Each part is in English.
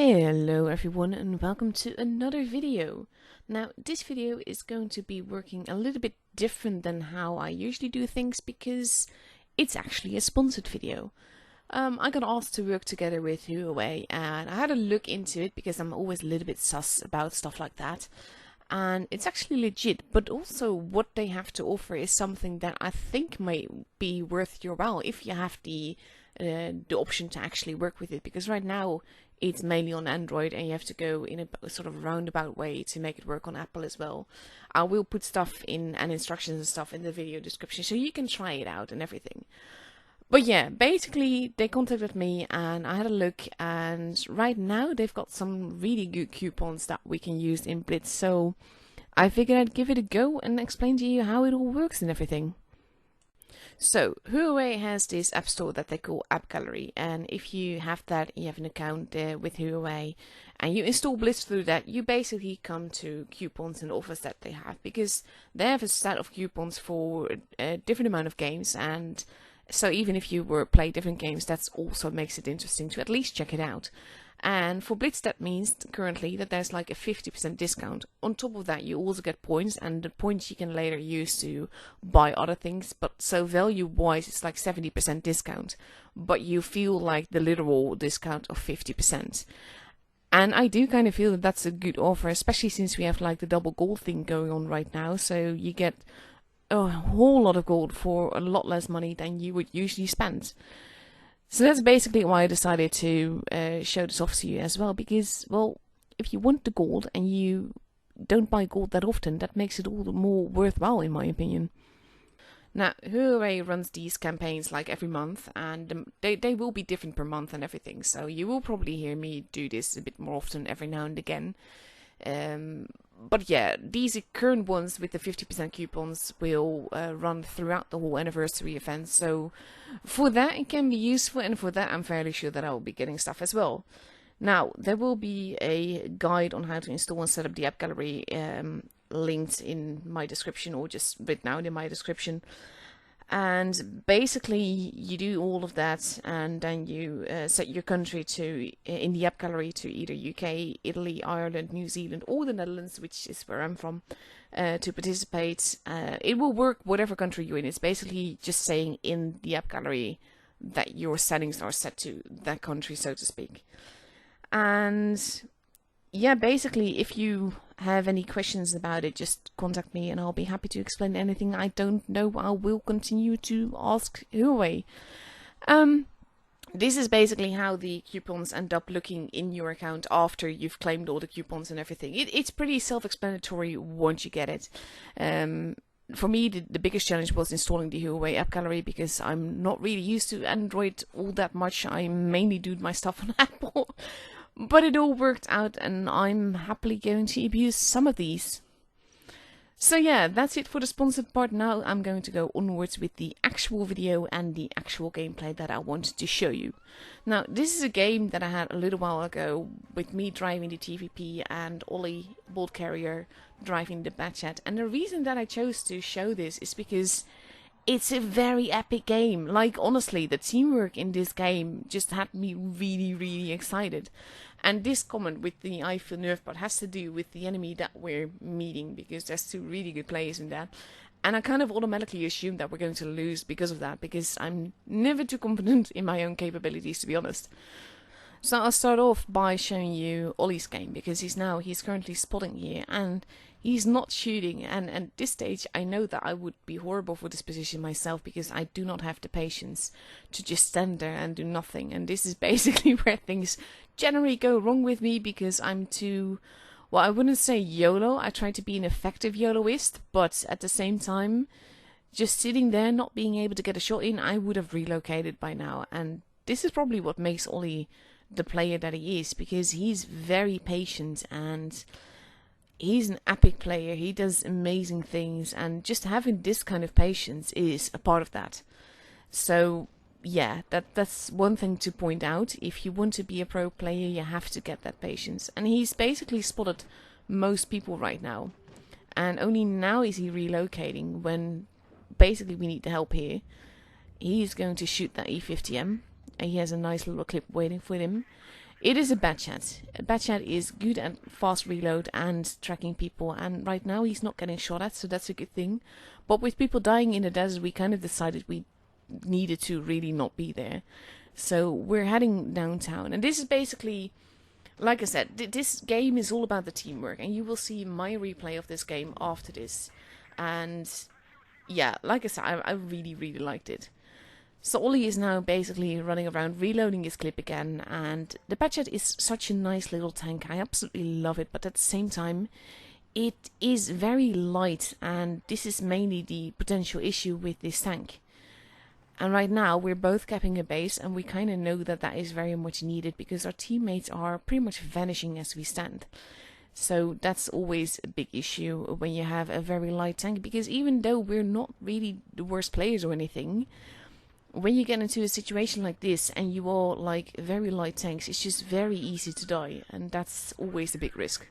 Hello everyone and welcome to another video. Now this video is going to be working a little bit different than how I usually do things because it's actually a sponsored video. I got asked to work together with Huawei and I had a look into it because I'm always a little bit sus about stuff like that. And it's actually legit, but also what they have to offer is something that I think might be worth your while if you have the option to actually work with it, because right now it's mainly on Android and you have to go in a sort of roundabout way to make it work on Apple as well. I will put stuff in and instructions and stuff in the video description so you can try it out and everything. But yeah, basically they contacted me and I had a look, and right now they've got some really good coupons that we can use in Blitz, so I figured I'd give it a go and explain to you how it all works and everything. So, Huawei has this app store that they call AppGallery, and if you have that, you have an account with Huawei, and you install Blitz through that, you basically come to coupons and offers that they have, because they have a set of coupons for a different amount of games, and so even if you were play different games, that also makes it interesting to at least check it out. And for Blitz, that means currently that there's like a 50% discount. On top of that, you also get points, and the points you can later use to buy other things. But so value-wise, it's like 70% discount, but you feel like the literal discount of 50%. And I do kind of feel that that's a good offer, especially since we have like the double gold thing going on right now. So you get a whole lot of gold for a lot less money than you would usually spend. So that's basically why I decided to show this off to you as well, because, well, if you want the gold and you don't buy gold that often, that makes it all the more worthwhile in my opinion. Now, Huawei runs these campaigns like every month, and they will be different per month and everything, so you will probably hear me do this a bit more often every now and again. But yeah, these current ones with the 50% coupons will run throughout the whole anniversary event, so for that it can be useful, and for that I'm fairly sure that I will be getting stuff as well. Now, there will be a guide on how to install and set up the AppGallery linked in my description, or just written out in my description. And basically you do all of that, and then you set your country to in the AppGallery to either UK, Italy, Ireland, New Zealand, or the Netherlands, which is where I'm from, to participate. It will work whatever country you're in. It's basically just saying in the AppGallery that your settings are set to that country, so to speak. And yeah, basically, if you have any questions about it, just contact me and I'll be happy to explain anything I don't know. I will continue to ask Huawei. This is basically how the coupons end up looking in your account after you've claimed all the coupons and everything. It's pretty self-explanatory once you get it. For me, the biggest challenge was installing the Huawei AppGallery, because I'm not really used to Android all that much. I mainly do my stuff on Apple. But it all worked out, and I'm happily going to abuse some of these. So yeah, that's it for the sponsored part. Now I'm going to go onwards with the actual video and the actual gameplay that I wanted to show you. Now, this is a game that I had a little while ago with me driving the TVP and Ollie Boltcarrier driving the Batchat. And the reason that I chose to show this is because it's a very epic game. Like, honestly, the teamwork in this game just had me really, really excited. And this comment with the I feel nerve part has to do with the enemy that we're meeting, because there's two really good players in that. And I kind of automatically assumed that we're going to lose because of that, because I'm never too confident in my own capabilities, to be honest. So I'll start off by showing you Ollie's game, because he's currently spotting here, and he's not shooting, and at this stage I know that I would be horrible for this position myself, because I do not have the patience to just stand there and do nothing. And this is basically where things generally go wrong with me, because I'm too, well, I wouldn't say YOLO, I try to be an effective YOLOist, but at the same time, just sitting there not being able to get a shot in, I would have relocated by now. And this is probably what makes Ollie the player that he is, because he's very patient and he's an epic player. He does amazing things, and just having this kind of patience is a part of that. So yeah, that's one thing to point out. If you want to be a pro player, you have to get that patience, and he's basically spotted most people right now, and only now is he relocating when basically we need the help here. He's going to shoot that E50M, and he has a nice little clip waiting for him. It is a bad chat. A bad chat is good at fast reload and tracking people, and right now he's not getting shot at, so that's a good thing. But with people dying in the desert, we kind of decided we needed to really not be there. So we're heading downtown, and this is basically, like I said, this game is all about the teamwork, and you will see my replay of this game after this. And yeah, like I said, I really, really liked it. So Ollie is now basically running around reloading his clip again, and the Batchat is such a nice little tank. I absolutely love it, but at the same time it is very light, and this is mainly the potential issue with this tank. And right now we're both capping a base, and we kind of know that that is very much needed because our teammates are pretty much vanishing as we stand. So that's always a big issue when you have a very light tank, because even though we're not really the worst players or anything, when you get into a situation like this and you all like very light tanks, it's just very easy to die, and that's always a big risk.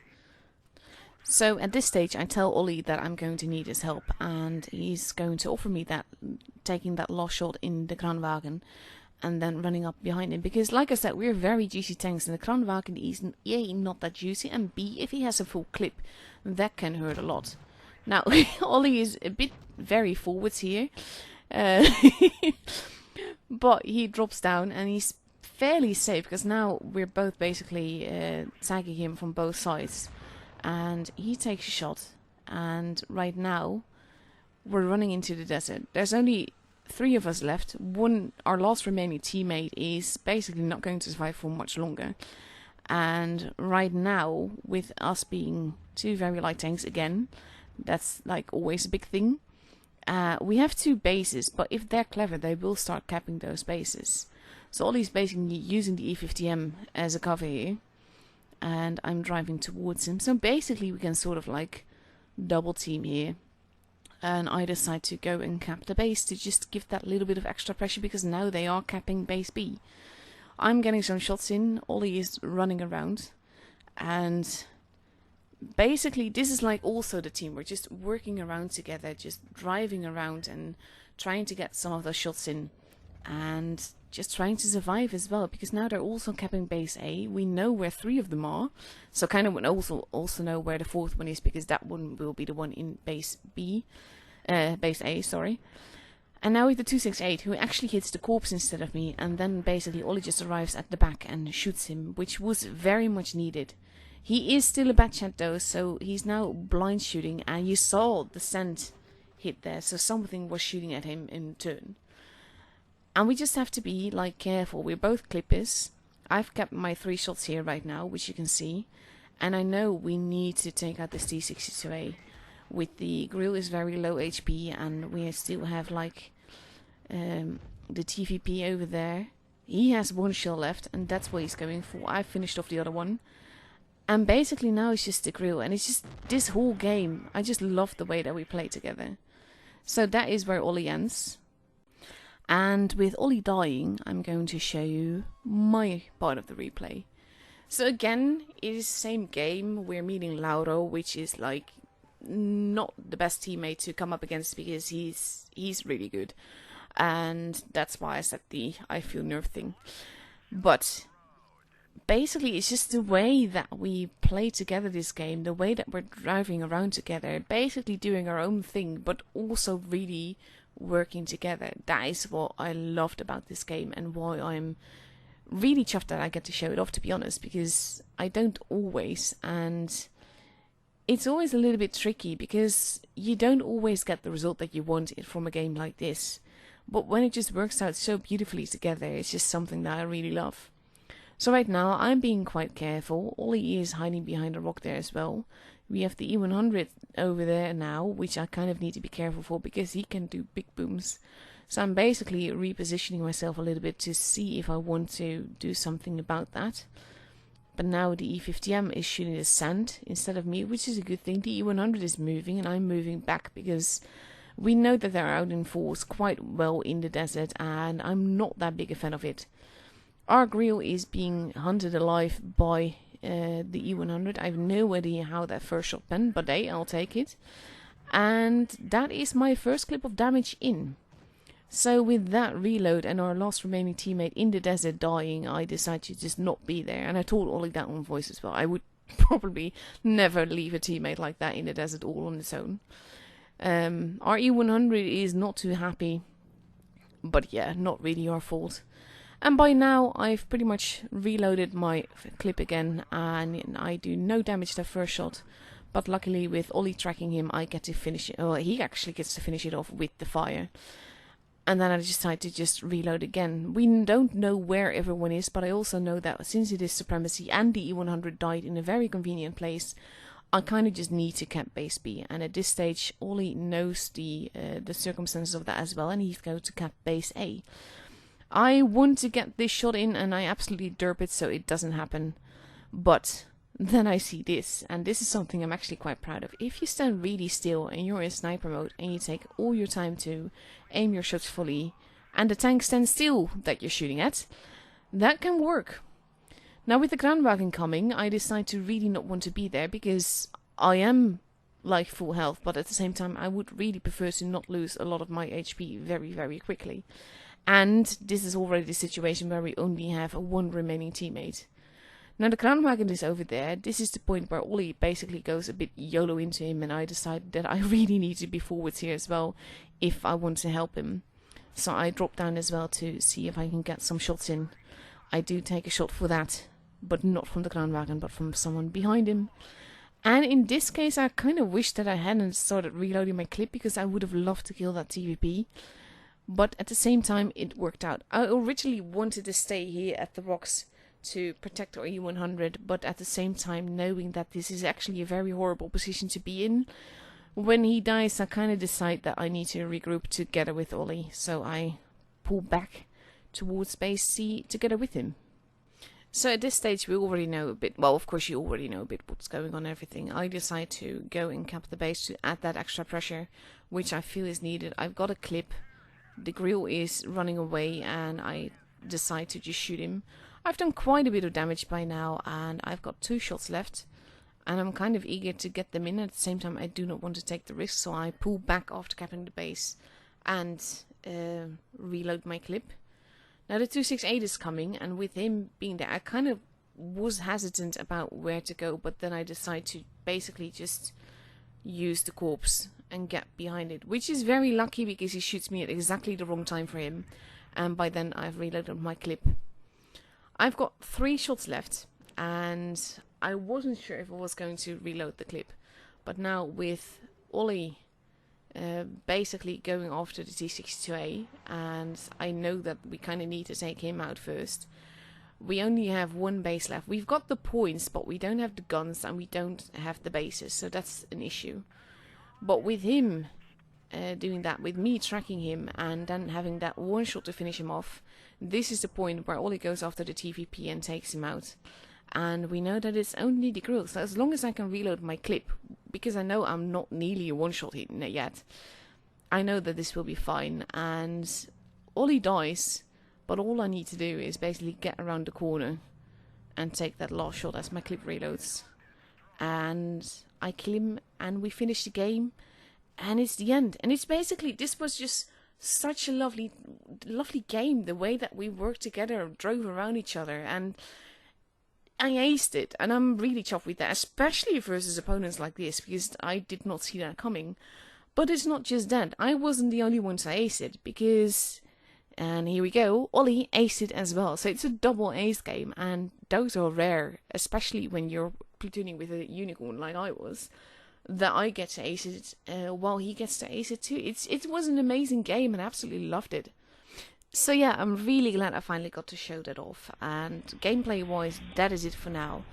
So at this stage I tell Ollie that I'm going to need his help, and he's going to offer me that, taking that last shot in the Kranwagen and then running up behind him, because like I said, we're very juicy tanks, and the Kranwagen is A, not that juicy, and B, if he has a full clip, that can hurt a lot. Now Ollie is a bit very forwards here. But he drops down and he's fairly safe, because now we're both basically tagging him from both sides, and he takes a shot, and right now we're running into the desert. There's only 3 of us left. Our last remaining teammate is basically not going to survive for much longer, and right now with us being 2 very light tanks again, that's like always a big thing. We have 2 bases, but if they're clever, they will start capping those bases. So Ollie's basically using the E50M as a cover here, and I'm driving towards him. So basically we can sort of like double team here, and I decide to go and cap the base to just give that little bit of extra pressure, because now they are capping base B. I'm getting some shots in, Ollie is running around, and basically this is like also the team. We're just working around together, just driving around and trying to get some of those shots in, and just trying to survive as well, because now they're also capping base A. We know where 3 of them are, so kind of also know where the 4th one is, because that one will be the one in base A, sorry. And now with the 268, who actually hits the corpse instead of me, and then basically Ollie just arrives at the back and shoots him, which was very much needed. He is still a bad chat though, so he's now blind shooting, and you saw the scent hit there, so something was shooting at him in turn. And we just have to be like careful. We're both clippers. I've kept my 3 shots here right now, which you can see, and I know we need to take out this T62A. With the grill is very low HP, and we still have like the TVP over there. He has 1 shell left, and that's what he's going for. I finished off the other one. And basically now it's just the grill, and it's just this whole game. I just love the way that we play together. So that is where Ollie ends. And with Ollie dying, I'm going to show you my part of the replay. So again, it is the same game. We're meeting Lauro, which is like not the best teammate to come up against, because he's really good. And that's why I said the I feel nerve thing. But basically it's just the way that we play together this game, the way that we're driving around together, basically doing our own thing, but also really working together. That is what I loved about this game, and why I'm really chuffed that I get to show it off, to be honest, because I don't always, and it's always a little bit tricky, because you don't always get the result that you want from a game like this. But when it just works out so beautifully together, it's just something that I really love. So right now I'm being quite careful. Ollie is hiding behind a rock there as well. We have the E100 over there now, which I kind of need to be careful for, because he can do big booms. So I'm basically repositioning myself a little bit to see if I want to do something about that. But now the E50M is shooting the sand instead of me, which is a good thing. The E100 is moving, and I'm moving back, because we know that they're out in force quite well in the desert, and I'm not that big a fan of it. Our grill is being hunted alive by the E100. I have no idea how that first shot went, but hey, I'll take it. And that is my first clip of damage in. So with that reload and our last remaining teammate in the desert dying, I decided to just not be there. And I told Ollie that on voice as well. I would probably never leave a teammate like that in the desert all on its own. Our E100 is not too happy, but yeah, not really our fault. And by now, I've pretty much reloaded my clip again, and I do no damage to the first shot. But luckily, with Ollie tracking him, I get to finish it. Well, he actually gets to finish it off with the fire. And then I decide to just reload again. We don't know where everyone is, but I also know that since it is Supremacy and the E100 died in a very convenient place, I kind of just need to camp base B. And at this stage, Ollie knows the circumstances of that as well, and he's going to camp base A. I want to get this shot in, and I absolutely derp it so it doesn't happen. But then I see this, and this is something I'm actually quite proud of. If you stand really still and you're in sniper mode, and you take all your time to aim your shots fully, and the tank stands still that you're shooting at, that can work. Now with the ground wagon coming, I decide to really not want to be there, because I am like full health, but at the same time I would really prefer to not lose a lot of my HP very, very quickly. And this is already the situation where we only have one remaining teammate. Now the ground wagon is over there. This is the point where Ollie basically goes a bit YOLO into him, and I decided that I really need to be forwards here as well if I want to help him. So I drop down as well to see if I can get some shots in. I do take a shot for that, but not from the ground wagon, but from someone behind him. And in this case, I kind of wish that I hadn't started reloading my clip, because I would have loved to kill that TVP. But at the same time, it worked out. I originally wanted to stay here at the rocks to protect our E100, but at the same time, knowing that this is actually a very horrible position to be in, when he dies, I kind of decide that I need to regroup together with Ollie. So I pull back towards base C together with him. So at this stage, we already know a bit. Well, of course, you already know a bit what's going on and everything. I decide to go and camp the base to add that extra pressure, which I feel is needed. I've got a clip. The grill is running away, and I decide to just shoot him. I've done quite a bit of damage by now, and I've got 2 shots left, and I'm kind of eager to get them in. At the same time, I do not want to take the risk, so I pull back after capping the base and reload my clip. Now the 268 is coming, and with him being there, I kind of was hesitant about where to go, but then I decide to basically just use the corpse and get behind it, which is very lucky because he shoots me at exactly the wrong time for him, and by then I've reloaded my clip. I've got 3 shots left, and I wasn't sure if I was going to reload the clip, but now with Ollie basically going after the T62A, and I know that we kind of need to take him out first. We only have 1 base left. We've got the points, but we don't have the guns, and we don't have the bases, so that's an issue. But with him doing that, with me tracking him, and then having that 1 shot to finish him off, this is the point where Ollie goes after the TVP and takes him out. And we know that it's only the grill, so as long as I can reload my clip, because I know I'm not nearly a 1-shot hit yet, I know that this will be fine. And Ollie dies, but all I need to do is basically get around the corner and take that last shot as my clip reloads. And I kill him, and we finish the game, and it's the end. And it's basically, this was just such a lovely game, the way that we worked together, drove around each other, and I aced it, and I'm really chuffed with that, especially versus opponents like this, because I did not see that coming. But it's not just that, I wasn't the only one to ace it, because, and here we go, Ollie aced it as well, so it's a double ace game, and those are rare, especially when you're platooning with a unicorn like I was, that I get to ace it while he gets to ace it too. It was an amazing game, and I absolutely loved it. So yeah, I'm really glad I finally got to show that off, and gameplay wise, that is it for now.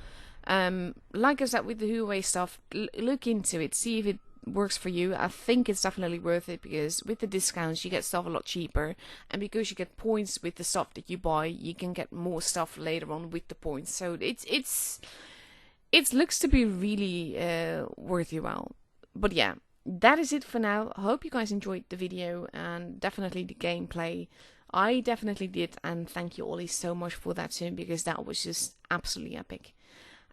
Like I said with the Huawei stuff, look into it, see if it works for you. I think it's definitely worth it, because with the discounts you get stuff a lot cheaper, and because you get points with the stuff that you buy, you can get more stuff later on with the points. So it looks to be really worth your while. But yeah, that is it for now. I hope you guys enjoyed the video, and definitely the gameplay. I definitely did, and thank you Ollie so much for that too, because that was just absolutely epic.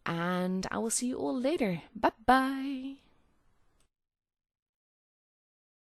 And I will see you all later. Bye bye.